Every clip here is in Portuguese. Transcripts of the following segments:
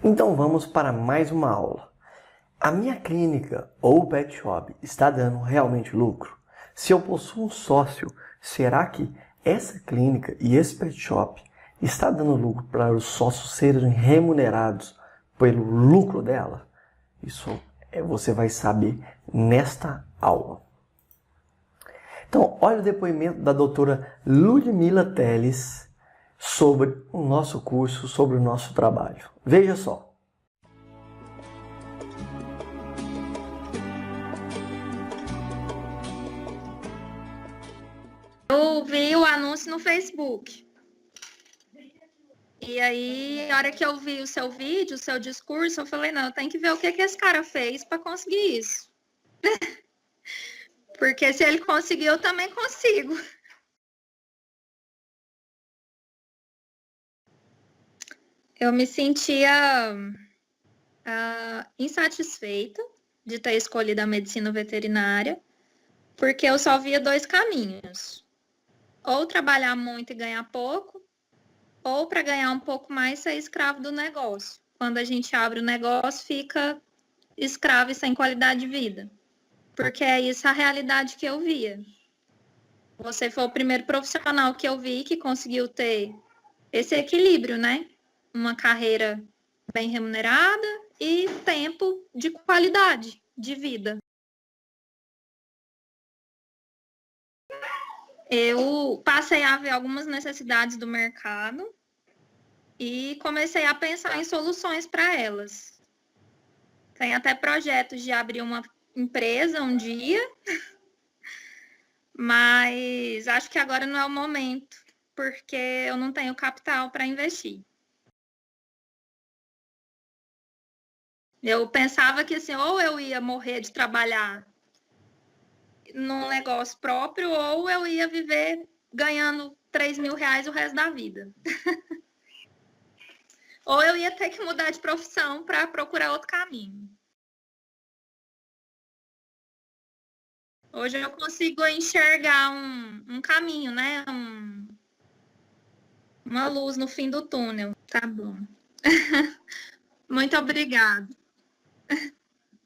Então vamos para mais uma aula. A minha clínica ou pet shop está dando realmente lucro? Se eu possuo um sócio, será que essa clínica e esse pet shop está dando lucro para os sócios serem remunerados pelo lucro dela? Isso você vai saber nesta aula. Então, olha o depoimento da doutora Ludmila Teles sobre o nosso curso, sobre o nosso trabalho. Veja só. Eu vi o anúncio no Facebook. E aí, na hora que eu vi o seu vídeo, o seu discurso, eu falei, não, eu tenho que ver o que esse cara fez para conseguir isso. Porque se ele conseguiu, eu também consigo. Eu me sentia insatisfeita de ter escolhido a medicina veterinária, porque eu só via dois caminhos. Ou trabalhar muito e ganhar pouco, ou para ganhar um pouco mais ser escravo do negócio. Quando a gente abre o negócio, fica escravo e sem qualidade de vida. Porque é isso a realidade que eu via. Você foi o primeiro profissional que eu vi que conseguiu ter esse equilíbrio, né? Uma carreira bem remunerada e tempo de qualidade de vida. Eu passei a ver algumas necessidades do mercado e comecei a pensar em soluções para elas. Tem até projetos de abrir uma empresa um dia, mas acho que agora não é o momento, porque eu não tenho capital para investir. Eu pensava que assim, ou eu ia morrer de trabalhar num negócio próprio, ou eu ia viver ganhando R$3.000 o resto da vida. Ou eu ia ter que mudar de profissão para procurar outro caminho. Hoje eu consigo enxergar um caminho, né? Uma luz no fim do túnel. Tá bom. Muito obrigada.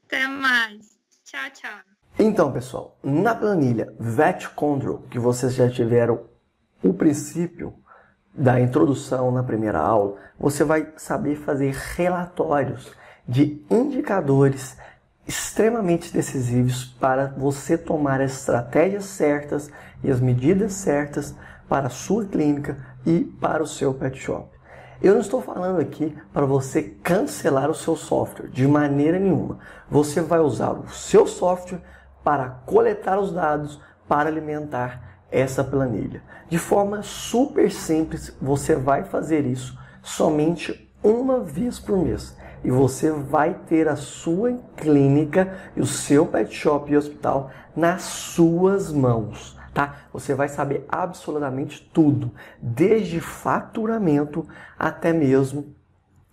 Até mais. Tchau, tchau. Então, pessoal, na planilha VetControl, que vocês já tiveram o princípio da introdução na primeira aula, você vai saber fazer relatórios de indicadores extremamente decisivos para você tomar as estratégias certas e as medidas certas para a sua clínica e para o seu pet shop. Eu não estou falando aqui para você cancelar o seu software, de maneira nenhuma. Você vai usar o seu software para coletar os dados, para alimentar essa planilha. De forma super simples, você vai fazer isso somente uma vez por mês. E você vai ter a sua clínica e o seu pet shop e hospital nas suas mãos. Tá? Você vai saber absolutamente tudo, desde faturamento até mesmo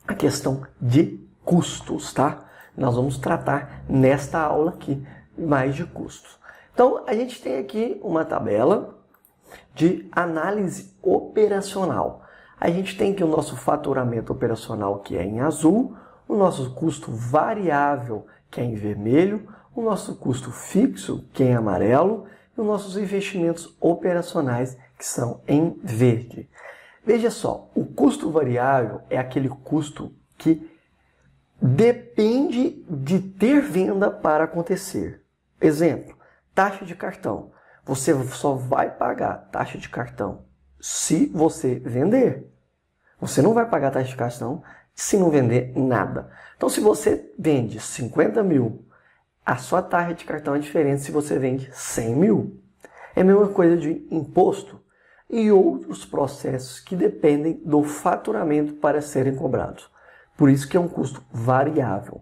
a questão de custos, tá? Nós vamos tratar nesta aula aqui mais de custos. Então, a gente tem aqui uma tabela de análise operacional. A gente tem aqui o nosso faturamento operacional, que é em azul, o nosso custo variável, que é em vermelho, o nosso custo fixo, que é em amarelo, e os nossos investimentos operacionais, que são em verde. Veja só, o custo variável é aquele custo que depende de ter venda para acontecer. Exemplo, taxa de cartão. Você só vai pagar taxa de cartão se você vender. Você não vai pagar taxa de cartão se não vender nada. Então, se você vende 50 mil, a sua taxa de cartão é diferente se você vende 100 mil. É a mesma coisa de imposto e outros processos que dependem do faturamento para serem cobrados. Por isso que é um custo variável.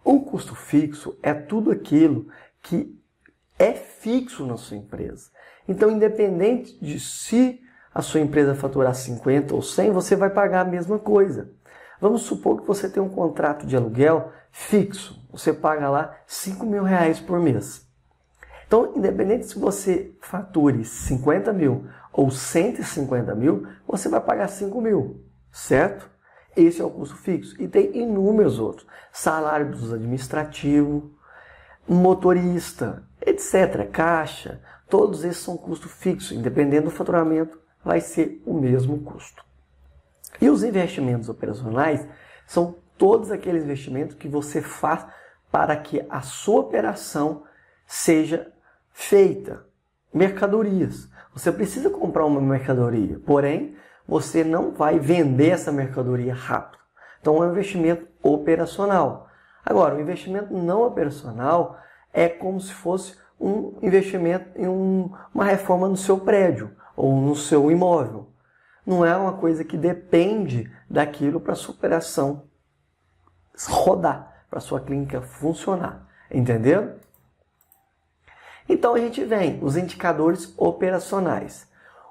O custo fixo é tudo aquilo que é fixo na sua empresa. Então, independente de se a sua empresa faturar 50 ou 100, você vai pagar a mesma coisa. Vamos supor que você tem um contrato de aluguel fixo. Você paga lá R$5.000 por mês. Então, independente se você fature 50 mil ou 150 mil, você vai pagar 5 mil, certo? esse é o custo fixo. E tem inúmeros outros. Salário dos administrativos, motorista, etc. Caixa. Todos esses são custo fixo. Independente do faturamento, vai ser o mesmo custo. E os investimentos operacionais são todos aqueles investimentos que você faz para que a sua operação seja feita. Mercadorias. Você precisa comprar uma mercadoria, porém, você não vai vender essa mercadoria rápido. Então, é um investimento operacional. Agora, o investimento não operacional é como se fosse um investimento em uma reforma no seu prédio ou no seu imóvel. Não é uma coisa que depende daquilo para a sua operação rodar, para a sua clínica funcionar. Entenderam? Então a gente vem os indicadores operacionais.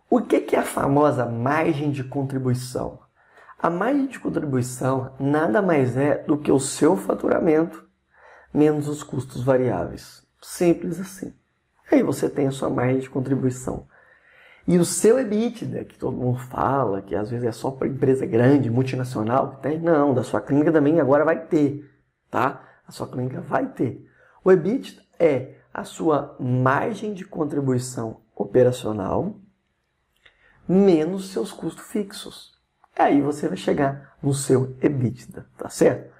O que é a famosa margem de contribuição? A margem de contribuição nada mais é do que o seu faturamento menos os custos variáveis. Simples assim. Aí você tem a sua margem de contribuição. E o seu EBITDA, que todo mundo fala, que às vezes é só para empresa grande, multinacional, que tem, não, da sua clínica também agora vai ter, tá? A sua clínica vai ter. O EBITDA é a sua margem de contribuição operacional menos seus custos fixos. Aí você vai chegar no seu EBITDA, tá certo?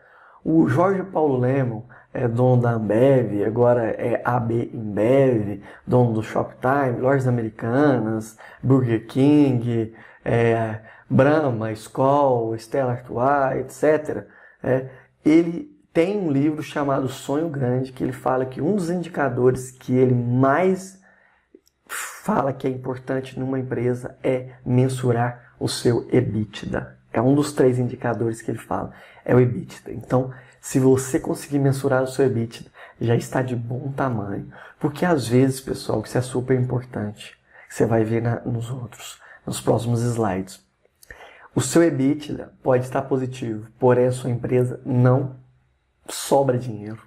O Jorge Paulo Lemann é dono da Ambev, agora é AB InBev, dono do Shoptime, Lojas Americanas, Burger King, Brahma, Skol, Stella Artois, etc. Ele tem um livro chamado Sonho Grande, que ele fala que um dos indicadores que ele mais fala que é importante numa empresa é mensurar o seu EBITDA. É um dos 3 indicadores que ele fala, é o EBITDA. Então, se você conseguir mensurar o seu EBITDA, já está de bom tamanho. Porque às vezes, pessoal, que isso é super importante, você vai ver nos próximos slides. O seu EBITDA pode estar positivo, porém a sua empresa não sobra dinheiro.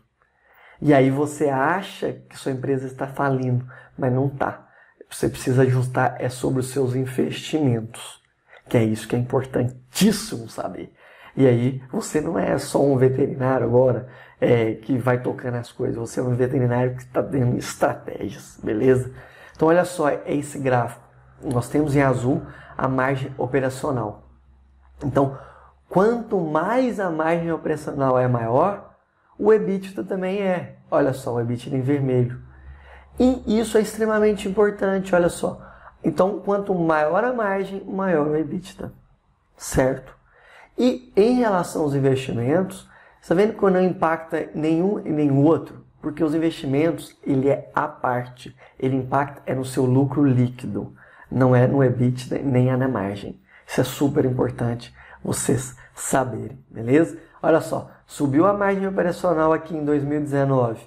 E aí você acha que sua empresa está falindo, mas não está. Você precisa ajustar sobre os seus investimentos, que é isso que é importantíssimo saber. E aí você não é só um veterinário agora que vai tocando as coisas, você é um veterinário que está tendo estratégias, beleza? Então olha só, é esse gráfico. Nós temos em azul a margem operacional. Então, quanto mais a margem operacional é maior, o EBITDA também é. Olha só, o EBITDA em vermelho. E isso é extremamente importante, olha só. Então, quanto maior a margem, maior o EBITDA. Certo? E em relação aos investimentos, você está vendo que não impacta nenhum e nenhum outro? Porque os investimentos, ele é à parte. Ele impacta no seu lucro líquido. Não é no EBITDA nem é na margem. Isso é super importante vocês saberem, beleza? Olha só, subiu a margem operacional aqui em 2019.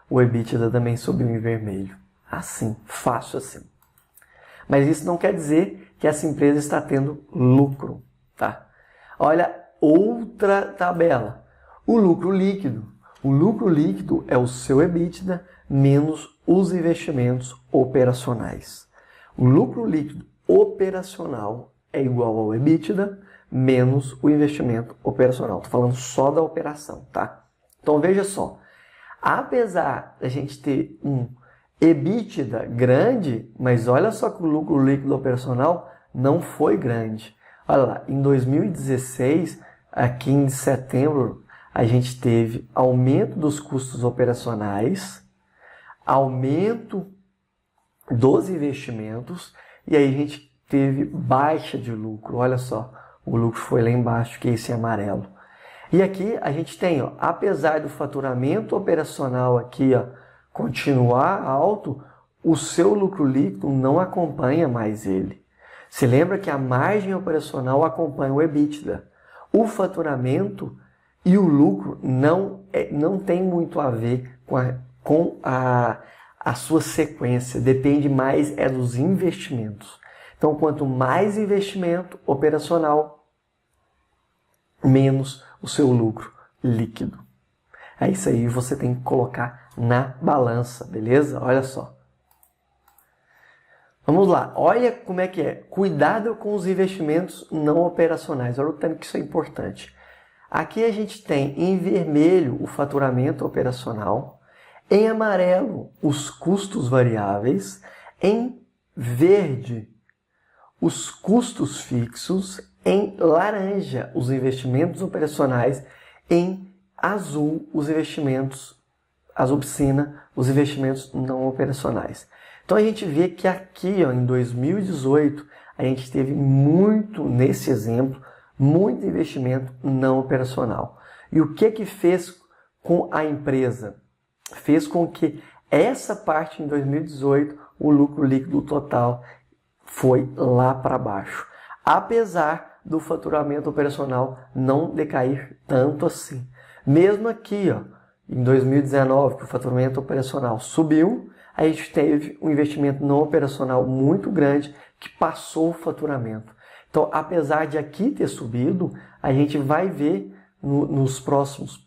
O EBITDA também subiu em vermelho. Assim, fácil assim. Mas isso não quer dizer que essa empresa está tendo lucro, tá? Olha outra tabela. O lucro líquido. O lucro líquido é o seu EBITDA menos os investimentos operacionais. O lucro líquido operacional é igual ao EBITDA menos o investimento operacional. Estou falando só da operação, tá? Então veja só. Apesar da gente ter um EBITDA grande, mas olha só que o lucro líquido operacional não foi grande. Olha lá, em 2016, aqui em setembro, a gente teve aumento dos custos operacionais, aumento dos investimentos e aí a gente teve baixa de lucro. Olha só, o lucro foi lá embaixo, que é esse amarelo. E aqui a gente tem, ó, apesar do faturamento operacional aqui, ó, continuar alto, o seu lucro líquido não acompanha mais ele. Se lembra que a margem operacional acompanha o EBITDA. O faturamento e o lucro não tem muito a ver com a sua sequência. Depende mais dos investimentos. Então, quanto mais investimento operacional, menos o seu lucro líquido. É isso aí, você tem que colocar na balança, beleza? Olha só. Vamos lá, olha como é que é. Cuidado com os investimentos não operacionais. Olha o tanto que isso é importante. Aqui a gente tem em vermelho o faturamento operacional, em amarelo os custos variáveis, em verde os custos fixos, em laranja os investimentos operacionais, em azul os investimentos, azul piscina, os investimentos não operacionais. Então a gente vê que aqui, ó, em 2018, a gente teve muito, nesse exemplo, muito investimento não operacional. E o que fez com a empresa? Fez com que essa parte em 2018, o lucro líquido total foi lá para baixo. Apesar do faturamento operacional não decair tanto assim. Mesmo aqui, ó, em 2019, que o faturamento operacional subiu, a gente teve um investimento não operacional muito grande que passou o faturamento. Então, apesar de aqui ter subido, a gente vai ver nos próximos,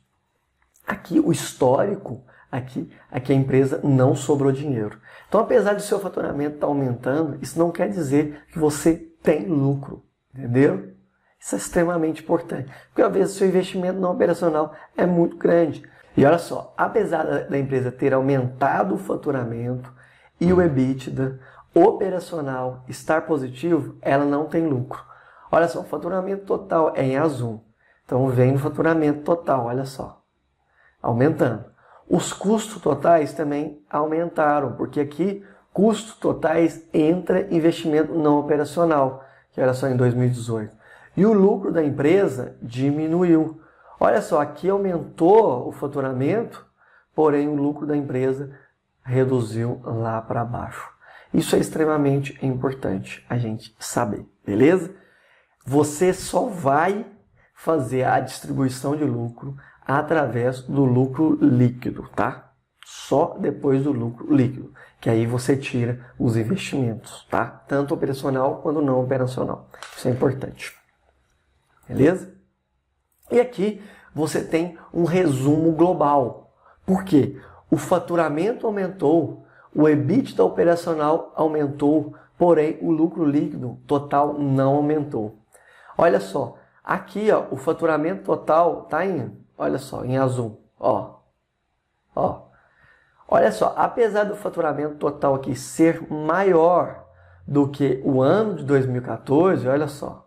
aqui o histórico, aqui a empresa não sobrou dinheiro. Então, apesar do seu faturamento estar aumentando, isso não quer dizer que você tem lucro, entendeu? Isso é extremamente importante, porque às vezes o seu investimento não operacional é muito grande. E olha só, apesar da empresa ter aumentado o faturamento e o EBITDA operacional estar positivo, ela não tem lucro. Olha só, o faturamento total é em azul. Então vem no faturamento total, olha só, aumentando. Os custos totais também aumentaram, porque aqui custos totais entra investimento não operacional, que era só em 2018. E o lucro da empresa diminuiu. Olha só, aqui aumentou o faturamento, porém o lucro da empresa reduziu lá para baixo. Isso é extremamente importante a gente saber, beleza? Você só vai fazer a distribuição de lucro através do lucro líquido, tá? Só depois do lucro líquido, que aí você tira os investimentos, tá? Tanto operacional quanto não operacional. Isso é importante. Beleza? E aqui você tem um resumo global. Por quê? O faturamento aumentou, o EBITDA operacional aumentou, porém o lucro líquido total não aumentou. Olha só, aqui ó, o faturamento total está olha só, em azul. Ó. Olha só, apesar do faturamento total aqui ser maior do que o ano de 2014, olha só,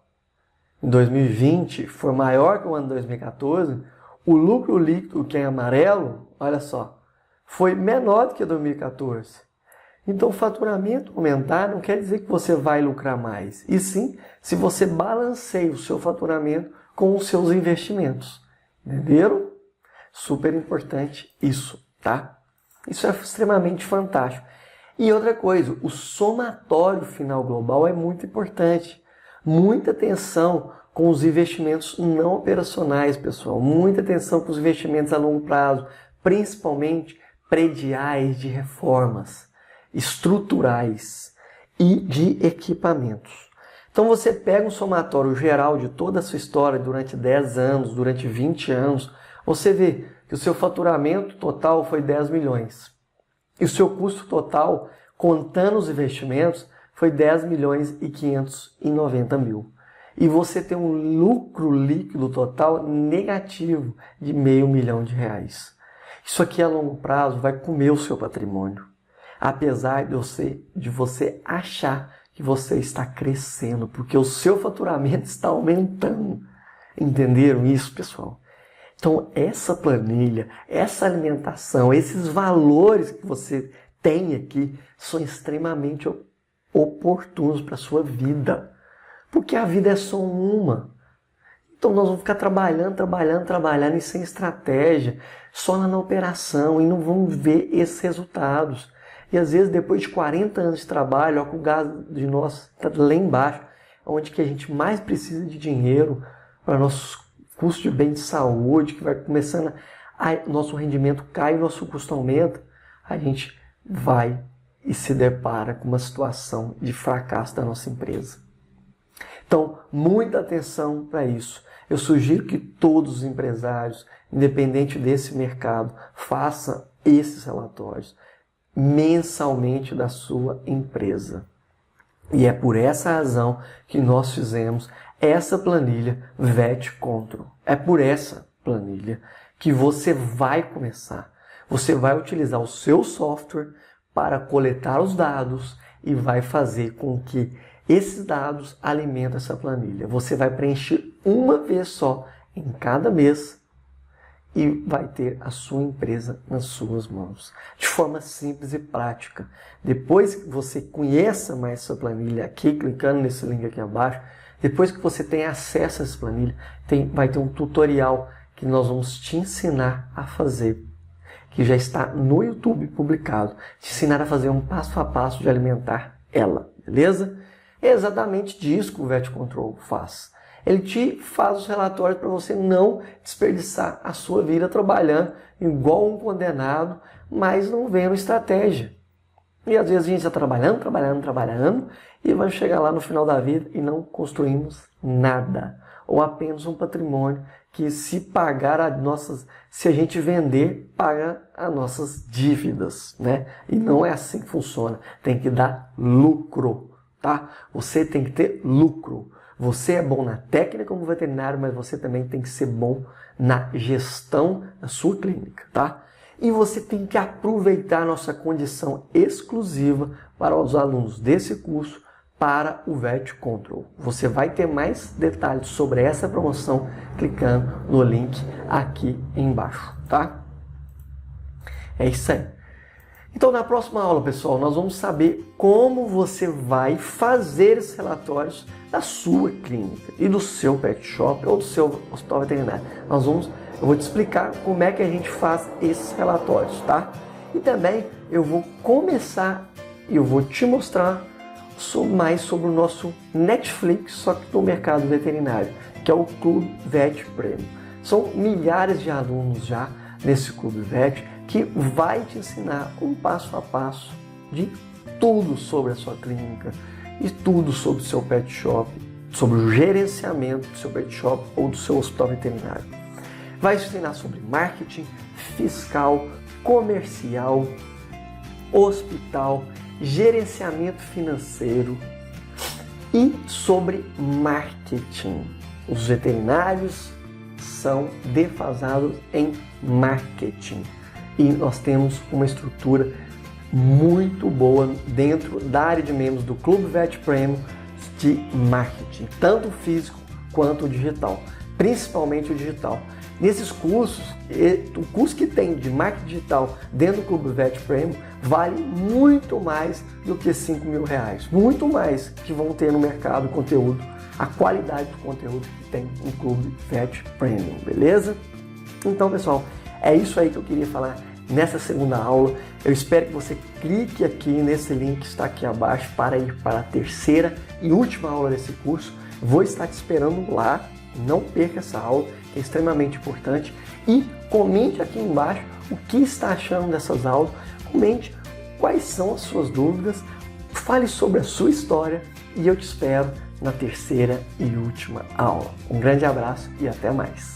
em 2020 foi maior que o ano de 2014, o lucro líquido, que é em amarelo, olha só, foi menor do que 2014. Então, o faturamento aumentar não quer dizer que você vai lucrar mais, e sim se você balanceia o seu faturamento com os seus investimentos. Entenderam? Super importante isso, tá? Isso é extremamente fantástico. E outra coisa, o somatório final global é muito importante. Muita atenção com os investimentos não operacionais, pessoal. Muita atenção com os investimentos a longo prazo, principalmente prediais de reformas, estruturais e de equipamentos. Então você pega um somatório geral de toda a sua história durante 10 anos, durante 20 anos, você vê que o seu faturamento total foi 10 milhões. E o seu custo total, contando os investimentos, foi 10 milhões e 590 mil. E você tem um lucro líquido total negativo de R$500 mil. Isso aqui a longo prazo vai comer o seu patrimônio. Apesar de você achar que você está crescendo, porque o seu faturamento está aumentando. Entenderam isso, pessoal? Então, essa planilha, essa alimentação, esses valores que você tem aqui são extremamente oportunos para a sua vida. Porque a vida é só uma. Então, nós vamos ficar trabalhando e sem estratégia, só na operação, e não vamos ver esses resultados. E às vezes, depois de 40 anos de trabalho, ó, com o gás de nós está lá embaixo, onde que a gente mais precisa de dinheiro para nossos custos de bem de saúde, que vai começando, nosso rendimento cai, nosso custo aumenta, a gente vai e se depara com uma situação de fracasso da nossa empresa. Então, muita atenção para isso. Eu sugiro que todos os empresários, independente desse mercado, façam esses relatórios mensalmente da sua empresa. E é por essa razão que nós fizemos essa planilha VET Control. É por essa planilha que você vai começar. Você vai utilizar o seu software para coletar os dados e vai fazer com que esses dados alimentem essa planilha. Você vai preencher uma vez só em cada mês e vai ter a sua empresa nas suas mãos, de forma simples e prática. Depois que você conheça mais essa planilha aqui, clicando nesse link aqui abaixo, depois que você tem acesso a essa planilha, vai ter um tutorial que nós vamos te ensinar a fazer, que já está no YouTube publicado, te ensinar a fazer um passo a passo de alimentar ela, beleza? É exatamente disso que o VET Control faz. Ele te faz os relatórios para você não desperdiçar a sua vida trabalhando igual um condenado, mas não vendo estratégia. E às vezes a gente está trabalhando, e vai chegar lá no final da vida e não construímos nada. Ou apenas um patrimônio que se a gente vender, paga as nossas dívidas, né? E não é assim que funciona. Tem que dar lucro, tá? Você tem que ter lucro. Você é bom na técnica como veterinário, mas você também tem que ser bom na gestão da sua clínica, tá? E você tem que aproveitar a nossa condição exclusiva para os alunos desse curso para o VET Control. Você vai ter mais detalhes sobre essa promoção clicando no link aqui embaixo, tá? É isso aí. Então, na próxima aula, pessoal, nós vamos saber como você vai fazer esses relatórios da sua clínica e do seu pet shop ou do seu hospital veterinário. Eu vou te explicar como é que a gente faz esses relatórios, tá? E também eu vou te mostrar mais sobre o nosso Netflix, só que do mercado veterinário, que é o Clube VET Premium. São milhares de alunos já nesse Clube VET, que vai te ensinar um passo a passo de tudo sobre a sua clínica e tudo sobre o seu pet shop, sobre o gerenciamento do seu pet shop ou do seu hospital veterinário. Vai te ensinar sobre marketing, fiscal, comercial, hospital, gerenciamento financeiro e sobre marketing. Os veterinários são defasados em marketing. E nós temos uma estrutura muito boa dentro da área de membros do Clube VET Premium de marketing, tanto físico quanto digital, principalmente o digital. Nesses cursos, o curso que tem de marketing digital dentro do Clube VET Premium vale muito mais do que R$5.000, muito mais que vão ter no mercado conteúdo, a qualidade do conteúdo que tem no Clube VET Premium, beleza? Então, pessoal, é isso aí que eu queria falar nessa segunda aula. Eu espero que você clique aqui nesse link que está aqui abaixo para ir para a terceira e última aula desse curso. Vou estar te esperando lá. Não perca essa aula, que é extremamente importante. E comente aqui embaixo o que está achando dessas aulas. Comente quais são as suas dúvidas. Fale sobre a sua história e eu te espero na terceira e última aula. Um grande abraço e até mais.